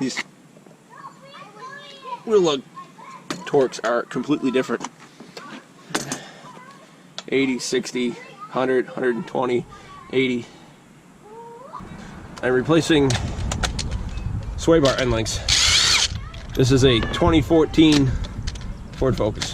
These wheel lug torques are completely different. 80, 60, 100, 120, 80. I'm replacing sway bar end links. This is a 2014 Ford Focus.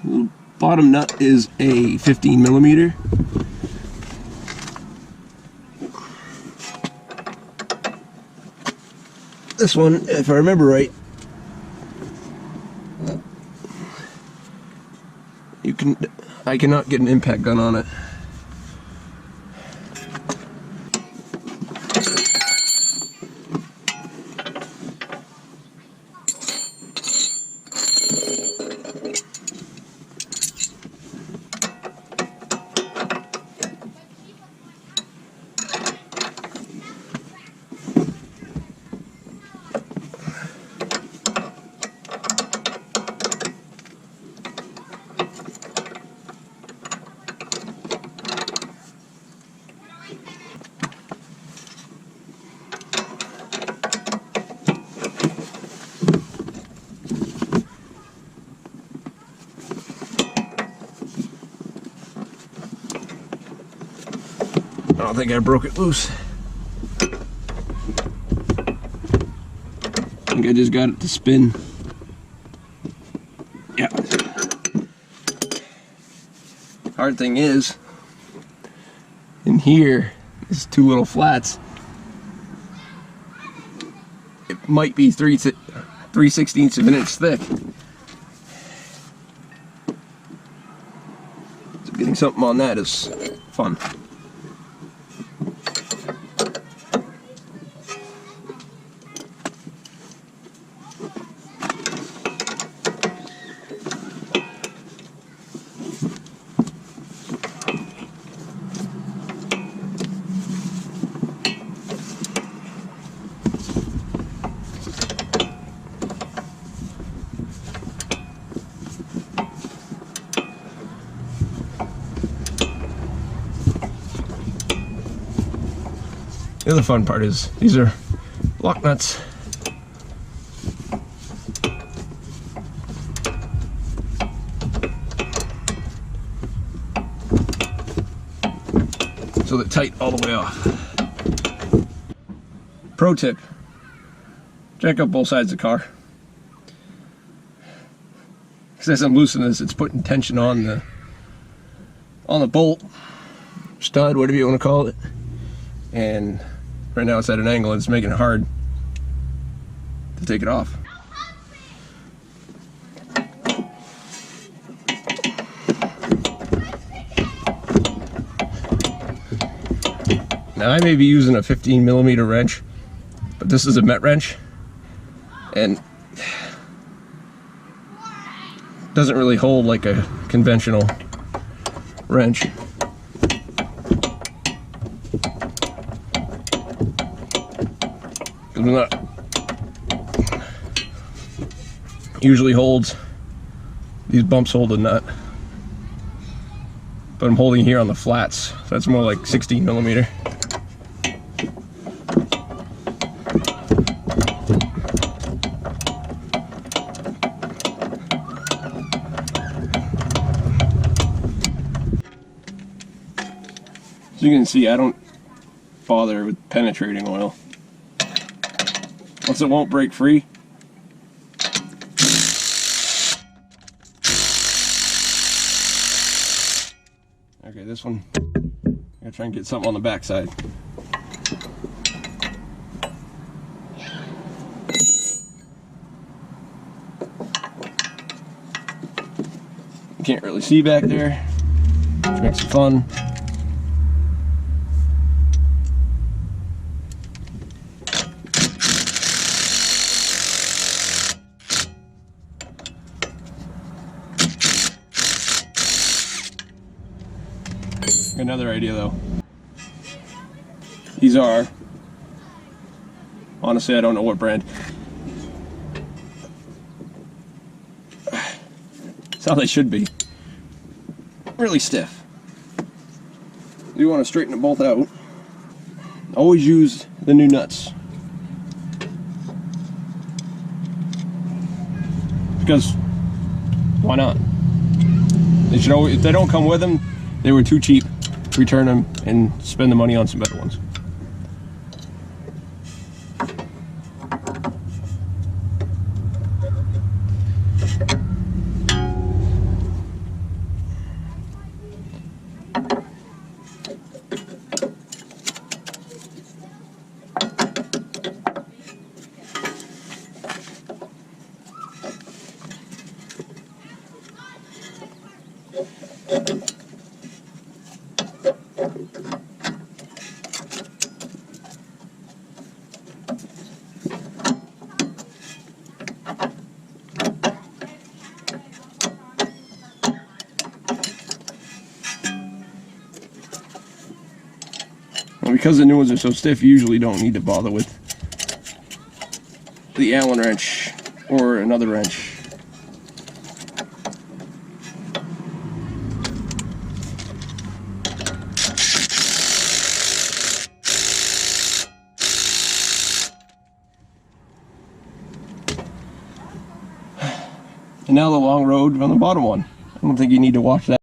The bottom nut is a 15 millimeter. This one, if I remember right, I cannot get an impact gun on it. I don't think I broke it loose. I think I just got it to spin. Yeah. Hard thing is, in here, there's two little flats. It might be 3/16 of an inch thick. So getting something on that is fun. The other fun part is these are lock nuts. So they're tight all the way off. Pro tip, jack up both sides of the car. Because as I'm loosening this, it's putting tension on the bolt, stud, whatever you want to call it. And right now it's at an angle and it's making it hard to take it off. Now I may be using a 15 millimeter wrench, but this is a Met wrench and doesn't really hold like a conventional wrench. Usually holds, these bumps hold a nut, but I'm holding here on the flats, so that's more like 16 millimeter. So you can see I don't bother with penetrating oil. Once it won't break free, okay, this one, I'm gonna try and get something on the back side. You can't really see back there, which makes it fun. Another idea though. These are, honestly, I don't know what brand. That's how they should be. Really stiff. You want to straighten the bolt out. Always use the new nuts. Because why not? They should always, if they don't come with them, they were too cheap. Return them and spend the money on some better ones. Because the new ones are so stiff, you usually don't need to bother with the Allen wrench or another wrench. And now the long road on the bottom one. I don't think you need to watch that.